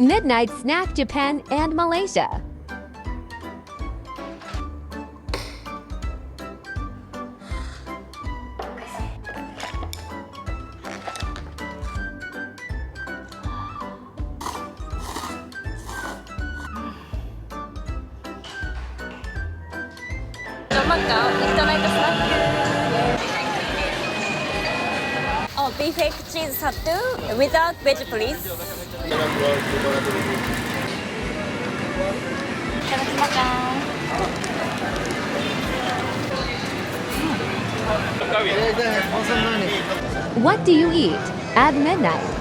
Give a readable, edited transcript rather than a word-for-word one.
Midnight Snack Japan and Malaysia. Oh, beef egg cheese satay without veg, please. いただきます。 What do you eat at midnight?